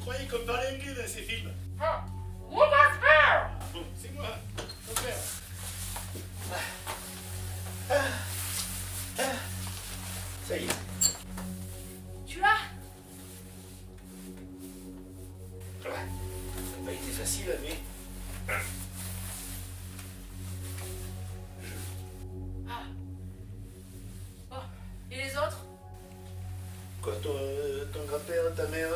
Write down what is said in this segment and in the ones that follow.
croyais qu'on parlait anglais dans ces films? Bon, c'est moi, ton père. Ça y est. Tu l'as? Ouais, ça n'a pas été facile, mais... Ah. Bon, et les autres? Quoi, ton grand-père, ta mère,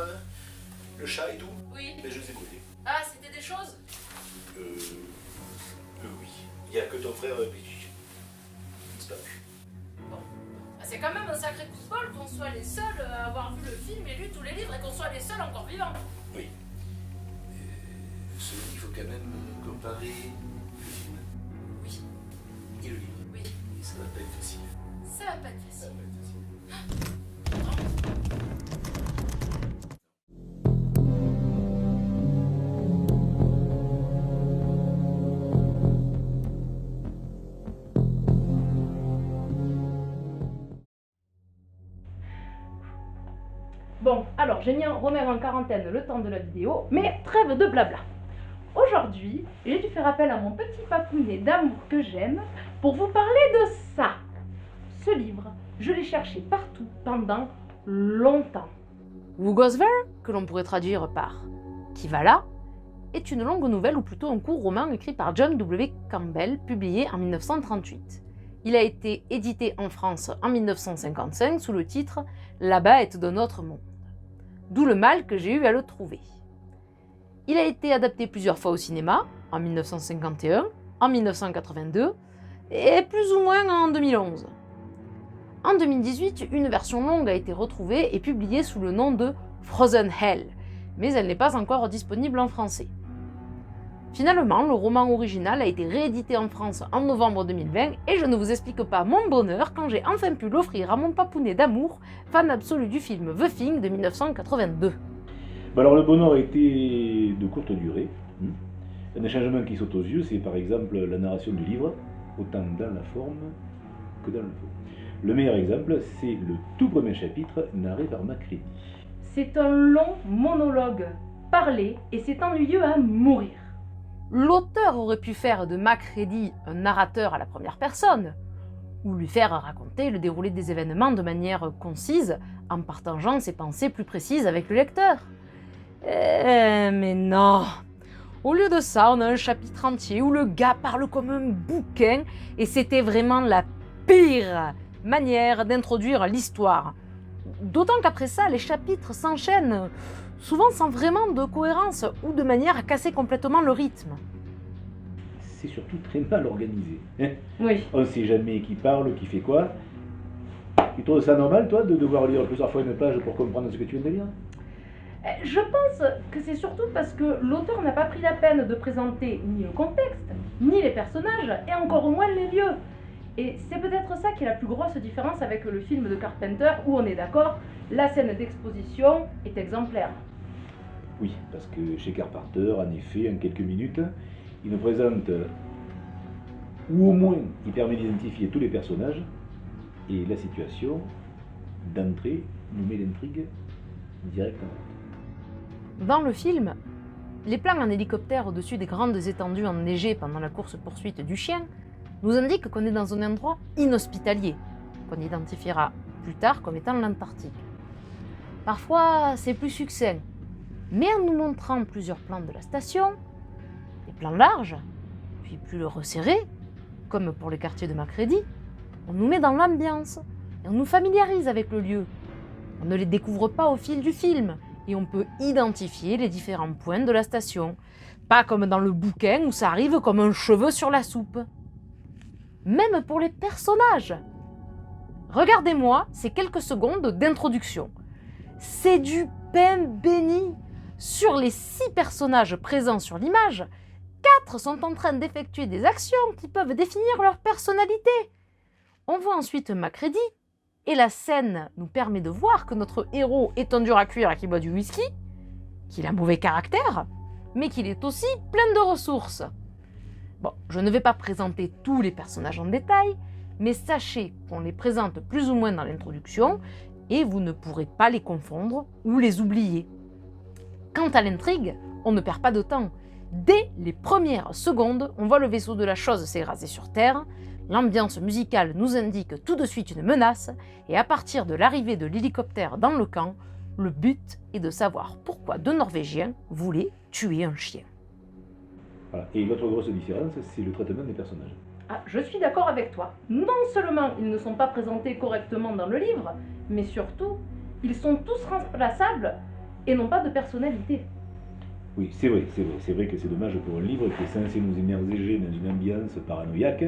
le chat et tout? Oui. Ben, je les ai brûlés. Ah, c'était des choses? Oui. Il n'y a que ton frère, disparu. Bon. Ah, c'est quand même un sacré coup de bol qu'on soit les seuls à avoir vu le film et lu tous les livres et qu'on soit les seuls encore vivants. Oui. Il faut quand même comparer le film Oui. et le livre. Oui. Et ça va pas être facile. Ça va pas être Ça facile. va pas être facile. Bon, alors j'ai mis Romain en quarantaine le temps de la vidéo, mais trêve de blabla. Aujourd'hui, j'ai dû faire appel à mon petit papounet d'amour que j'aime pour vous parler de ça. Ce livre, je l'ai cherché partout pendant longtemps. Wogosver, que l'on pourrait traduire par Qui va là, est une longue nouvelle ou plutôt un court roman écrit par John W. Campbell, publié en 1938. Il a été édité en France en 1955 sous le titre Là-bas est d'un autre monde. D'où le mal que j'ai eu à le trouver. Il a été adapté plusieurs fois au cinéma, en 1951, en 1982 et plus ou moins en 2011. En 2018, une version longue a été retrouvée et publiée sous le nom de Frozen Hell, mais elle n'est pas encore disponible en français. Finalement, le roman original a été réédité en France en novembre 2020 et je ne vous explique pas mon bonheur quand j'ai enfin pu l'offrir à mon papounet d'amour, fan absolu du film The Thing de 1982. Alors le bonheur a été de courte durée. Un changement qui saute aux yeux, c'est par exemple la narration du livre, autant dans la forme que dans le fond. Le meilleur exemple, c'est le tout premier chapitre narré par Macready. C'est un long monologue parlé et c'est ennuyeux à mourir. L'auteur aurait pu faire de Macready un narrateur à la première personne, ou lui faire raconter le déroulé des événements de manière concise, en partageant ses pensées plus précises avec le lecteur. Mais non! Au lieu de ça, on a un chapitre entier où le gars parle comme un bouquin, et c'était vraiment la pire manière d'introduire l'histoire. D'autant qu'après ça, les chapitres s'enchaînent, souvent sans vraiment de cohérence ou de manière à casser complètement le rythme. C'est surtout très mal organisé. Oui. On ne sait jamais qui parle, qui fait quoi. Tu trouves ça normal, toi, de devoir lire plusieurs fois une page pour comprendre ce que tu viens de lire? Je pense que c'est surtout parce que l'auteur n'a pas pris la peine de présenter ni le contexte, ni les personnages, et encore moins les lieux. Et c'est peut-être ça qui est la plus grosse différence avec le film de Carpenter, où on est d'accord, la scène d'exposition est exemplaire. Oui, parce que chez Carpenter, en effet, en quelques minutes, il nous présente, ou au moins il permet d'identifier tous les personnages, et la situation, d'entrée, nous met l'intrigue directement. Dans le film, les plans en hélicoptère au-dessus des grandes étendues enneigées pendant la course-poursuite du chien nous indiquent qu'on est dans un endroit inhospitalier, qu'on identifiera plus tard comme étant l'Antarctique. Parfois, c'est plus succinct, mais en nous montrant plusieurs plans de la station, des plans larges, puis plus resserrés, comme pour les quartiers de Macready, on nous met dans l'ambiance et on nous familiarise avec le lieu. On ne les découvre pas au fil du film et on peut identifier les différents points de la station, pas comme dans le bouquin où ça arrive comme un cheveu sur la soupe. Même pour les personnages. Regardez-moi ces quelques secondes d'introduction. C'est du pain béni. Sur les 6 personnages présents sur l'image, 4 sont en train d'effectuer des actions qui peuvent définir leur personnalité. On voit ensuite Macready, et la scène nous permet de voir que notre héros est un dur à cuire qui boit du whisky, qu'il a mauvais caractère, mais qu'il est aussi plein de ressources. Bon, je ne vais pas présenter tous les personnages en détail, mais sachez qu'on les présente plus ou moins dans l'introduction, et vous ne pourrez pas les confondre ou les oublier. Quant à l'intrigue, on ne perd pas de temps. Dès les premières secondes, on voit le vaisseau de la chose s'écraser sur Terre, l'ambiance musicale nous indique tout de suite une menace, et à partir de l'arrivée de l'hélicoptère dans le camp, le but est de savoir pourquoi deux Norvégiens voulaient tuer un chien. Voilà. Et l'autre grosse différence, c'est le traitement des personnages. Ah, je suis d'accord avec toi. Non seulement ils ne sont pas présentés correctement dans le livre, mais surtout, ils sont tous remplaçables et n'ont pas de personnalité. Oui, c'est vrai que c'est dommage pour un livre qui est censé nous immerger dans une ambiance paranoïaque,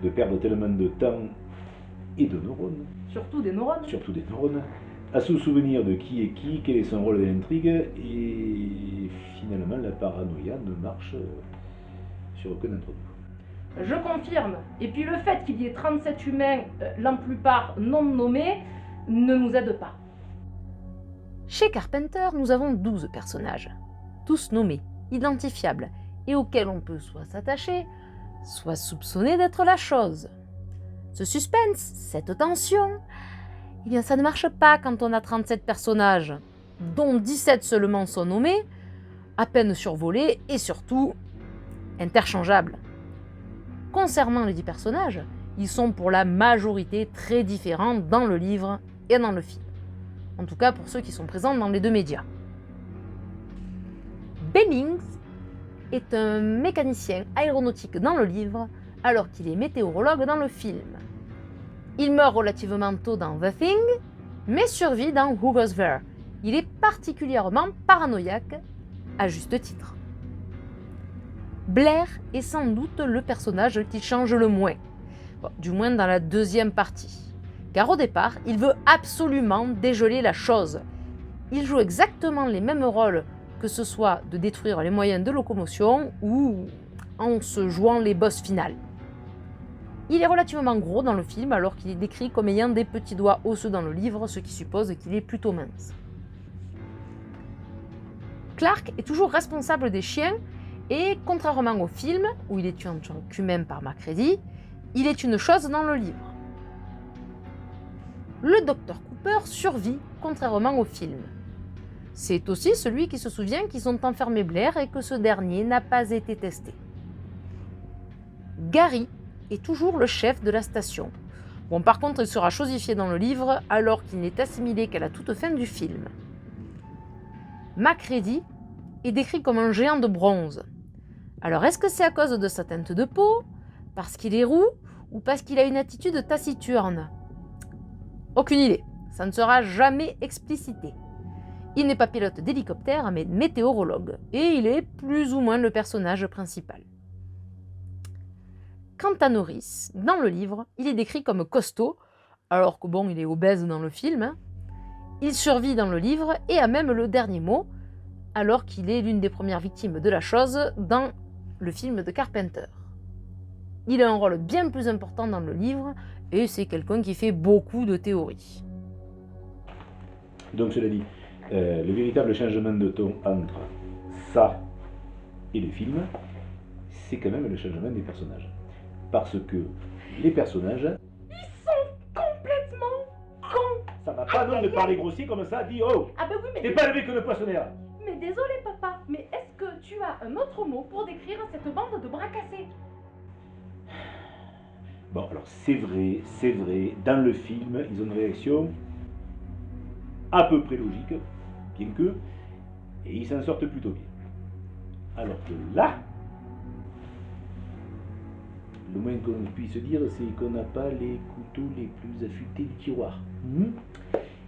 de perdre tellement de temps et de neurones. Surtout des neurones. Surtout des neurones. À se souvenir de qui est qui, quel est son rôle dans l'intrigue, et finalement la paranoïa ne marche sur aucun d'entre nous. Je confirme. Et puis le fait qu'il y ait 37 humains, la plupart non nommés, ne nous aide pas. Chez Carpenter, nous avons 12 personnages, tous nommés, identifiables, et auxquels on peut soit s'attacher, soit soupçonner d'être la chose. Ce suspense, cette tension, eh bien ça ne marche pas quand on a 37 personnages, dont 17 seulement sont nommés, à peine survolés et surtout interchangeables. Concernant les 10 personnages, ils sont pour la majorité très différents dans le livre et dans le film. En tout cas pour ceux qui sont présents dans les deux médias. Bennings est un mécanicien aéronautique dans le livre, alors qu'il est météorologue dans le film. Il meurt relativement tôt dans The Thing, mais survit dans Who Goes There. Il est particulièrement paranoïaque, à juste titre. Blair est sans doute le personnage qui change le moins, du moins dans la deuxième partie. Car au départ, il veut absolument dégeler la chose. Il joue exactement les mêmes rôles, que ce soit de détruire les moyens de locomotion ou en se jouant les boss finales. Il est relativement gros dans le film alors qu'il est décrit comme ayant des petits doigts osseux dans le livre, ce qui suppose qu'il est plutôt mince. Clark est toujours responsable des chiens et, contrairement au film, où il est tué en tant qu'humain par Macready, il est une chose dans le livre. Le Dr Cooper survit, contrairement au film. C'est aussi celui qui se souvient qu'ils ont enfermé Blair et que ce dernier n'a pas été testé. Gary est toujours le chef de la station. Bon, par contre, il sera chosifié dans le livre alors qu'il n'est assimilé qu'à la toute fin du film. Macready est décrit comme un géant de bronze. Alors, est-ce que c'est à cause de sa teinte de peau, parce qu'il est roux ou parce qu'il a une attitude taciturne ? Aucune idée, ça ne sera jamais explicité. Il n'est pas pilote d'hélicoptère, mais météorologue, et il est plus ou moins le personnage principal. Quant à Norris, dans le livre, il est décrit comme costaud, alors que bon, il est obèse dans le film. Il survit dans le livre et a même le dernier mot, alors qu'il est l'une des premières victimes de la chose dans le film de Carpenter. Il a un rôle bien plus important dans le livre, et c'est quelqu'un qui fait beaucoup de théories. Donc cela dit, le véritable changement de ton entre ça et le film, c'est quand même le changement des personnages. Parce que les personnages... Ils sont complètement cons. Ça va pas non de parler grossier comme ça, dis oh. Ah ben oui, mais... T'es pas élevé que le poissonnaire. Mais désolé papa, mais est-ce que tu as un autre mot pour décrire cette bande de bras cassés ? Bon, alors c'est vrai, dans le film, ils ont une réaction à peu près logique, bien que, et ils s'en sortent plutôt bien. Alors que là, le moins qu'on puisse dire, c'est qu'on n'a pas les couteaux les plus affûtés du tiroir.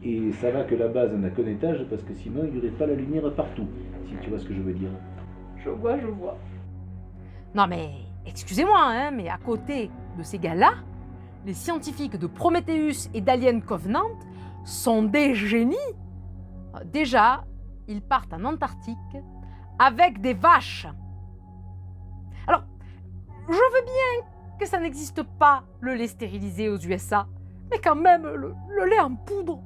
Et ça va que la base n'a qu'un étage, parce que sinon il n'y aurait pas la lumière partout, si tu vois ce que je veux dire. Je vois. Non mais, excusez-moi, hein, mais à côté de ces gars-là, les scientifiques de Prometheus et d'Alien Covenant sont des génies. Déjà, ils partent en Antarctique avec des vaches. Alors, je veux bien que ça n'existe pas, le lait stérilisé aux USA, mais quand même, le lait en poudre.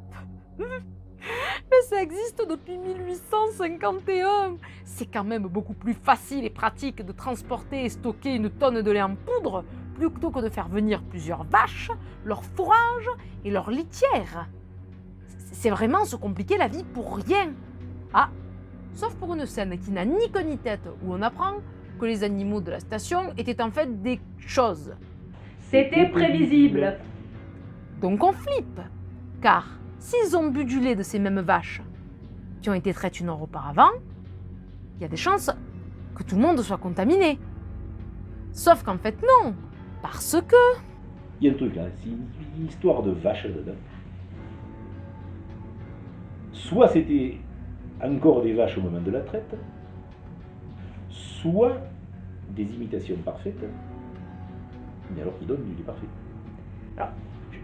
Mais ça existe depuis 1851. C'est quand même beaucoup plus facile et pratique de transporter et stocker une tonne de lait en poudre plutôt que de faire venir plusieurs vaches, leur fourrage et leur litière. C'est vraiment se compliquer la vie pour rien. Ah, Sauf pour une scène qui n'a ni queue ni tête, où on apprend que les animaux de la station étaient en fait des choses. C'était prévisible. Donc on flippe, car s'ils ont bu du lait de ces mêmes vaches qui ont été traites 1 heure auparavant, il y a des chances que tout le monde soit contaminé. Sauf qu'en fait non, parce que... Il y a un truc là, c'est une histoire de vache dedans. Soit c'était encore des vaches au moment de la traite, soit des imitations parfaites, mais alors qui donnent du lait parfait. Alors,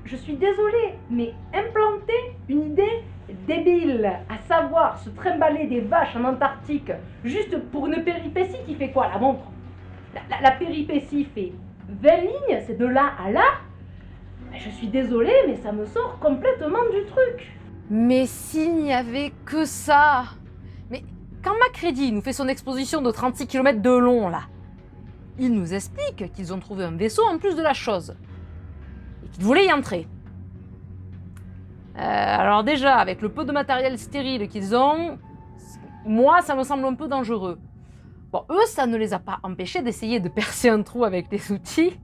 je suis désolée, mais implanter une idée débile, à savoir se trimballer des vaches en Antarctique juste pour une péripétie qui fait quoi, la montre? La péripétie fait 20 lignes, c'est de là à là. Je suis désolée, mais ça me sort complètement du truc. Mais s'il n'y avait que ça... Mais quand Macready nous fait son exposition de 36 km de long, là, il nous explique qu'ils ont trouvé un vaisseau en plus de la chose. Et qu'ils voulaient y entrer. Alors déjà, avec le peu de matériel stérile qu'ils ont, moi, ça me semble un peu dangereux. Bon, eux, ça ne les a pas empêchés d'essayer de percer un trou avec des outils,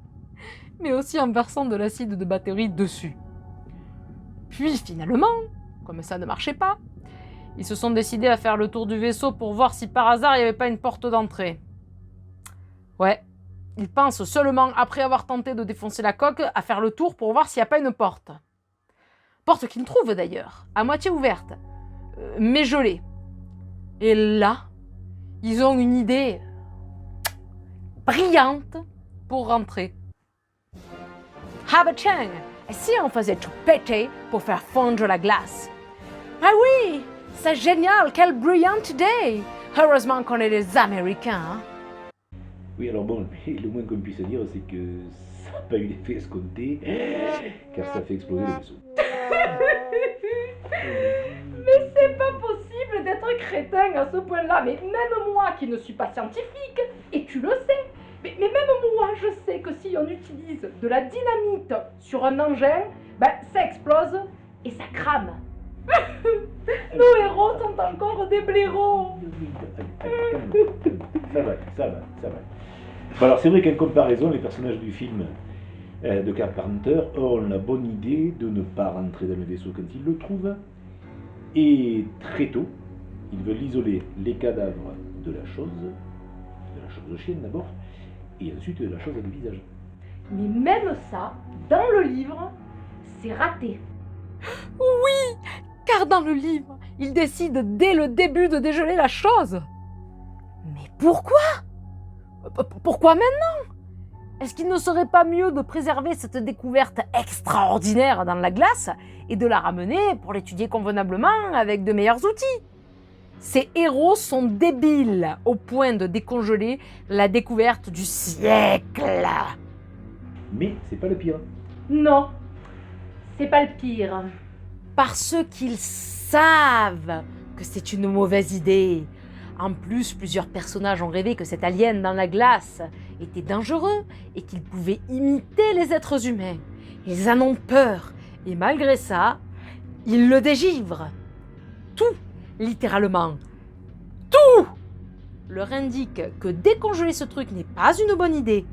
mais aussi en versant de l'acide de batterie dessus. Puis finalement, comme ça ne marchait pas, ils se sont décidés à faire le tour du vaisseau pour voir si par hasard il n'y avait pas une porte d'entrée. Ouais, ils pensent seulement, après avoir tenté de défoncer la coque, à faire le tour pour voir s'il n'y a pas une porte. Porte qu'ils trouvent d'ailleurs, à moitié ouverte, mais gelée. Et là, ils ont une idée brillante pour rentrer. Ah bah tiens, et si on faisait tout péter pour faire fondre la glace? Ah oui, c'est génial, quelle brillante idée! Heureusement qu'on est des Américains. Hein? Oui, alors bon, le moins qu'on puisse dire, c'est que ça n'a pas eu l'effet escompté, car ça fait exploser le vaisseau. Mais c'est pas possible d'être crétin à ce point-là. Mais même moi qui ne suis pas scientifique, et tu le sais, mais même moi je sais que si on utilise de la dynamite sur un engin, ben ça explose et ça crame. Nos héros sont encore des blaireaux. Ça va. Bon, alors c'est vrai qu'en comparaison, les personnages du film de Carpenter ont la bonne idée de ne pas rentrer dans le vaisseau quand ils le trouvent. Et très tôt, ils veulent isoler les cadavres de la chose chienne d'abord, et ensuite de la chose à le visage. Mais même ça, dans le livre, c'est raté. Oui, car dans le livre, ils décident dès le début de dégeler la chose. Mais pourquoi? Pourquoi maintenant? Est-ce qu'il ne serait pas mieux de préserver cette découverte extraordinaire dans la glace et de la ramener pour l'étudier convenablement avec de meilleurs outils? Ces héros sont débiles au point de décongeler la découverte du siècle. Mais c'est pas le pire. Non, c'est pas le pire. Parce qu'ils savent que c'est une mauvaise idée. En plus, plusieurs personnages ont rêvé que cet alien dans la glace était dangereux et qu'il pouvait imiter les êtres humains. Ils en ont peur et malgré ça, ils le dégivrent. Tout, littéralement, tout leur indique que décongeler ce truc n'est pas une bonne idée.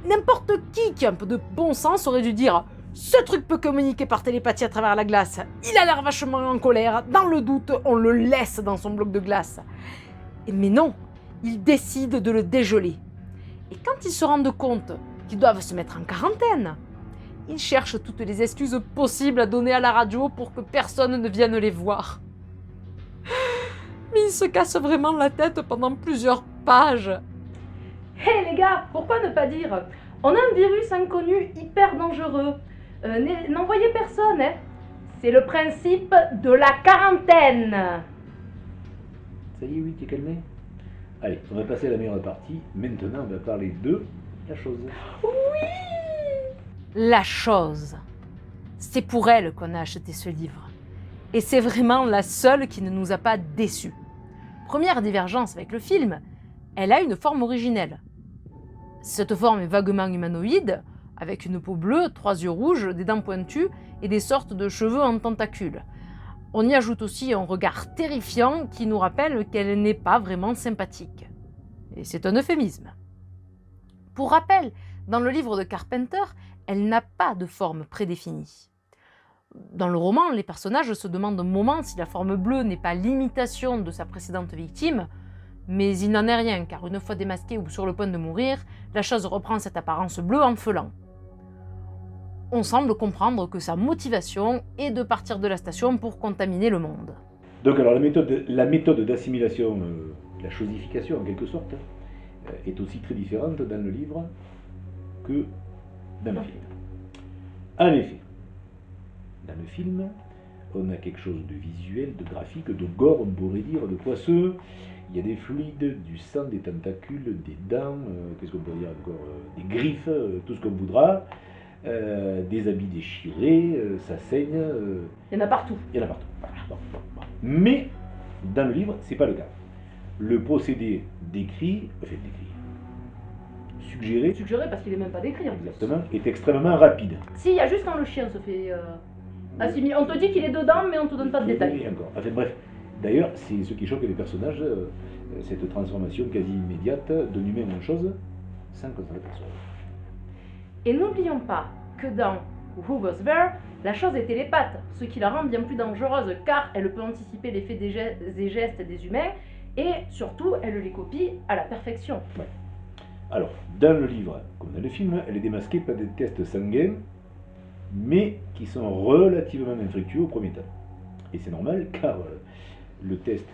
N'importe qui a un peu de bon sens aurait dû dire « Ce truc peut communiquer par télépathie à travers la glace. Il a l'air vachement en colère. Dans le doute, on le laisse dans son bloc de glace. » Mais non, ils décident de le dégeler. Et quand ils se rendent compte qu'ils doivent se mettre en quarantaine, ils cherchent toutes les excuses possibles à donner à la radio pour que personne ne vienne les voir. Mais ils se cassent vraiment la tête pendant plusieurs pages. Hé les gars, pourquoi ne pas dire on a un virus inconnu hyper dangereux. N'envoyez personne, hein. C'est le principe de la quarantaine. Ça y est, oui, t'es calmé? Allez, on va passer à la meilleure partie. Maintenant, on va parler de la chose. Oui. La chose. C'est pour elle qu'on a acheté ce livre. Et c'est vraiment la seule qui ne nous a pas déçus. Première divergence avec le film, elle a une forme originelle. Cette forme est vaguement humanoïde, avec une peau bleue, 3 yeux rouges, des dents pointues et des sortes de cheveux en tentacules. On y ajoute aussi un regard terrifiant qui nous rappelle qu'elle n'est pas vraiment sympathique. Et c'est un euphémisme. Pour rappel, dans le livre de Carpenter, elle n'a pas de forme prédéfinie. Dans le roman, les personnages se demandent un moment si la forme bleue n'est pas l'imitation de sa précédente victime, mais il n'en est rien, car une fois démasquée ou sur le point de mourir, la chose reprend cette apparence bleue en feulant. On semble comprendre que sa motivation est de partir de la station pour contaminer le monde. Donc alors la méthode d'assimilation, la chosification en quelque sorte, est aussi très différente dans le livre que dans le film. En effet, dans le film, on a quelque chose de visuel, de graphique, de gore, on pourrait dire, de poisseux. Il y a des fluides, du sang, des tentacules, des dents, qu'est-ce qu'on pourrait dire encore, des griffes, tout ce qu'on voudra, des habits déchirés, ça saigne. Il y en a partout. Il y en a partout. Voilà. Bon. Mais dans le livre, c'est pas le cas. Le procédé suggéré, Parce qu'il n'est même pas décrit. exactement, est extrêmement rapide. Si, il y a juste quand le chien se fait assimiler. On te dit qu'il est dedans, mais on ne te donne pas de détails. Et encore. Enfin bref, d'ailleurs, c'est ce qui choque les personnages, cette transformation quasi immédiate d'un humain en chose, sans qu'on s'en aperçoive. Et n'oublions pas que dans Who Goes There, la chose est télépathe, ce qui la rend bien plus dangereuse, car elle peut anticiper l'effet des gestes des humains, et surtout, elle les copie à la perfection. Ouais. Alors, dans le livre, comme dans le film, elle est démasquée par des tests sanguins, mais qui sont relativement infructueux au premier temps. Et c'est normal, car le test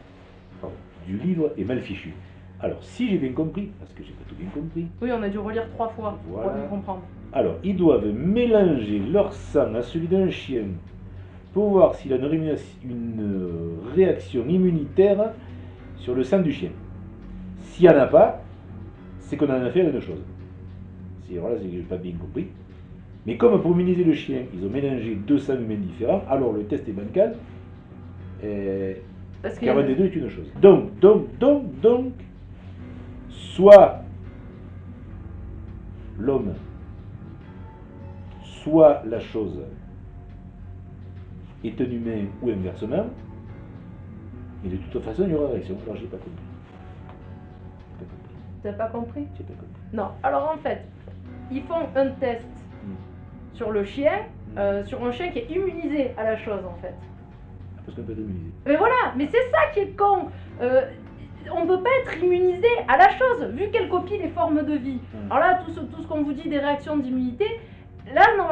du livre est mal fichu. Alors, si j'ai bien compris, parce que j'ai pas tout bien compris... Oui, on a dû relire 3 fois Voilà. pour bien comprendre. Alors, ils doivent mélanger leur sang à celui d'un chien pour voir s'il a une réaction immunitaire sur le sang du chien. S'il n'y en a pas, c'est qu'on en a fait une chose. Voilà, c'est que je n'ai pas bien compris. Mais comme pour immuniser le chien, ils ont mélangé 2 sangs humains différents, alors le test est bancal. Car un des deux est une chose. Donc, soit l'homme, soit la chose est un humain ou inversement, et de toute façon, il y aura réaction. Alors, j'ai pas compris. T'as pas compris? J'ai pas compris. Non. Alors en fait, ils font un test sur le chien, sur un chien qui est immunisé à la chose en fait. Parce qu'on peut être immunisé. Mais voilà, mais c'est ça qui est con. On ne peut pas être immunisé à la chose, vu qu'elle copie les formes de vie. Alors là, tout ce qu'on vous dit des réactions d'immunité, là, non,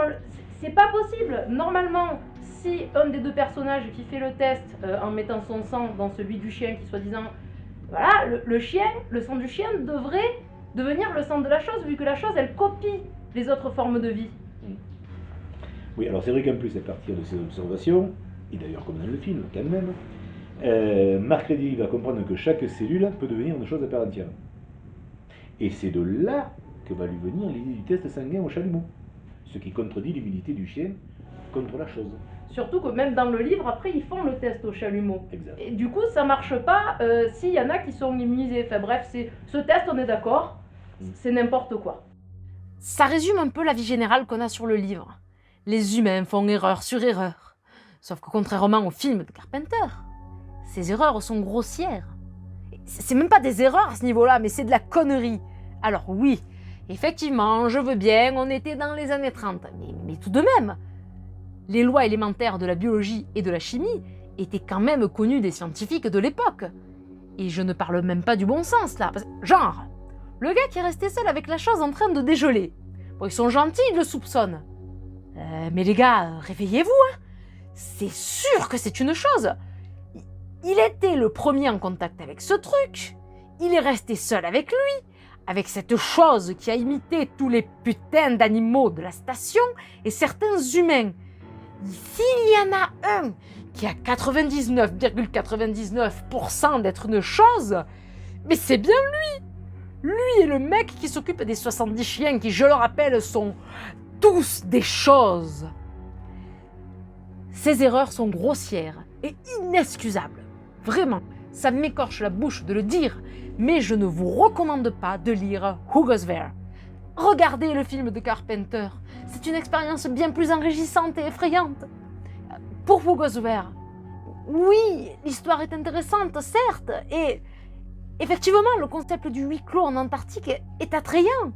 c'est pas possible. Normalement, si un des deux personnages qui fait le test en mettant son sang dans celui du chien, qui soi-disant... Voilà, le sang du chien devrait devenir le sang de la chose, vu que la chose, elle copie les autres formes de vie. Oui, alors c'est vrai qu'en plus, à partir de ces observations, et d'ailleurs comme dans le film, quand même, Marc Reddy va comprendre que chaque cellule peut devenir une chose à part entière. Et c'est de là que va lui venir l'idée du test sanguin au chalumeau, ce qui contredit l'immunité du chien contre la chose. Surtout que même dans le livre, après, ils font le test au chalumeau. Exact. Et du coup, ça marche pas s'il y en a qui sont immunisés. Enfin bref, ce test, on est d'accord, c'est n'importe quoi. Ça résume un peu la vie générale qu'on a sur le livre. Les humains font erreur sur erreur. Sauf que contrairement au film de Carpenter, ces erreurs sont grossières. C'est même pas des erreurs à ce niveau-là, mais c'est de la connerie. Alors oui, effectivement, je veux bien, on était dans les années 30, mais tout de même, les lois élémentaires de la biologie et de la chimie étaient quand même connues des scientifiques de l'époque. Et je ne parle même pas du bon sens là. Genre, le gars qui est resté seul avec la chose en train de dégeler. Bon, ils sont gentils, ils le soupçonnent. Mais les gars, réveillez-vous, hein. C'est sûr que c'est une chose. Il était le premier en contact avec ce truc. Il est resté seul avec lui, avec cette chose qui a imité tous les putains d'animaux de la station et certains humains. S'il y en a un qui a 99,99% d'être une chose, mais c'est bien lui. Lui est le mec qui s'occupe des 70 chiens qui, je le rappelle, sont tous des choses. Ces erreurs sont grossières et inexcusables. Vraiment, ça m'écorche la bouche de le dire, mais je ne vous recommande pas de lire Who Goes There. Regardez le film de Carpenter, c'est une expérience bien plus enrichissante et effrayante. Pour Who Goes There, Oui, l'histoire est intéressante, certes, et effectivement, le concept du huis clos en Antarctique est attrayant.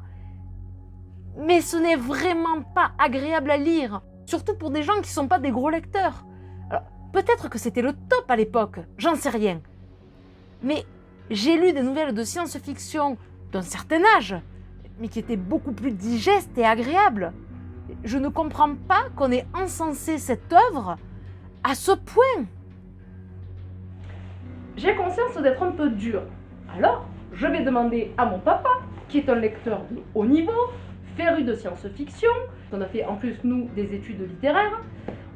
Mais ce n'est vraiment pas agréable à lire, surtout pour des gens qui ne sont pas des gros lecteurs. Alors, peut-être que c'était le top à l'époque, j'en sais rien. Mais j'ai lu des nouvelles de science-fiction d'un certain âge, mais qui étaient beaucoup plus digestes et agréables. Je ne comprends pas qu'on ait encensé cette œuvre à ce point. J'ai conscience d'être un peu dur. Alors, je vais demander à mon papa, qui est un lecteur de haut niveau, féru de science-fiction, on a fait en plus, nous, des études littéraires,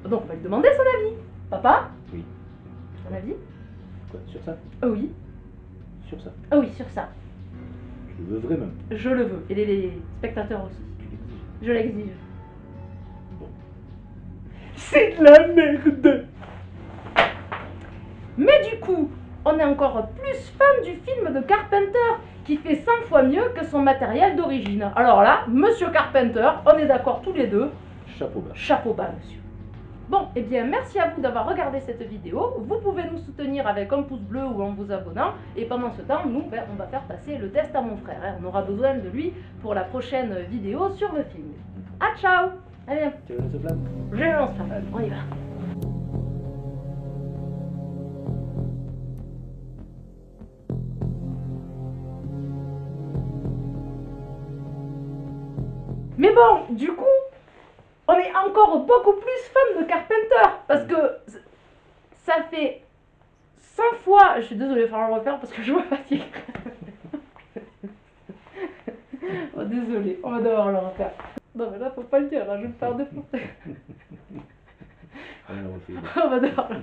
donc on va lui demander son avis. Papa? Oui. Ton avis? Quoi, sur ça? Oui. Sur ça? Ah oui, sur ça. Je le veux vraiment. Je le veux. Et les spectateurs aussi. Tu l'exiges. Je l'exige. Bon. C'est de la merde! Mais du coup, on est encore plus fan du film de Carpenter, qui fait 100 fois mieux que son matériel d'origine. Alors là, Monsieur Carpenter, on est d'accord tous les deux. Chapeau bas. Chapeau bas, monsieur. Bon, eh bien, merci à vous d'avoir regardé cette vidéo. Vous pouvez nous soutenir avec un pouce bleu ou en vous abonnant. Et pendant ce temps, nous, on va faire passer le test à mon frère. On aura besoin de lui pour la prochaine vidéo sur le film. Ah, ciao! Allez, Tu veux ce flamme? je lance pas. On y va. Mais bon, du coup, on est encore beaucoup plus fan de Carpenter, parce que ça fait 100 fois... Je suis désolée, il va falloir le refaire parce que je me fatigue. Oh, désolée, on va devoir le refaire. Non mais là, faut pas le dire, là, je vais me faire défoncer. On On va devoir le...